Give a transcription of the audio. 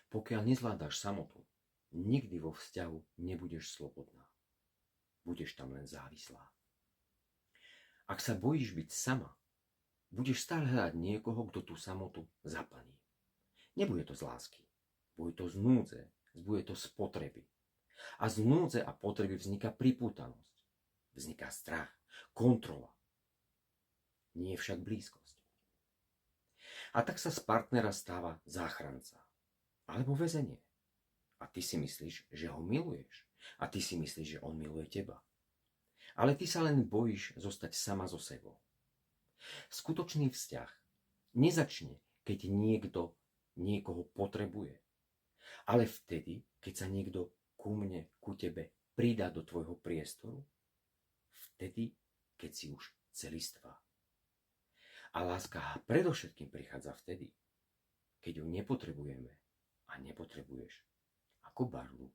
Pokiaľ nezvládaš samotu, nikdy vo vzťahu nebudeš slobodná. Budeš tam len závislá. Ak sa bojíš byť sama, budeš stále hľadať niekoho, kto tú samotu zaplní. Nebude to z lásky, bude to z núdze, bude to z potreby. A z núdze a potreby vzniká pripútanosť, vzniká strach, kontrola. Nie však blízkosť. A tak sa z partnera stáva záchranca alebo väzenie. A ty si myslíš, že ho miluješ. A ty si myslíš, že on miluje teba. Ale ty sa len bojíš zostať sama so sebou. Skutočný vzťah nezačne, keď niekto niekoho potrebuje. Ale vtedy, keď sa niekto ku mne, ku tebe pridá do tvojho priestoru, vtedy, keď si už celistvá. A láska predovšetkým prichádza vtedy, keď ju nepotrebujeme a nepotrebuješ ako barlu.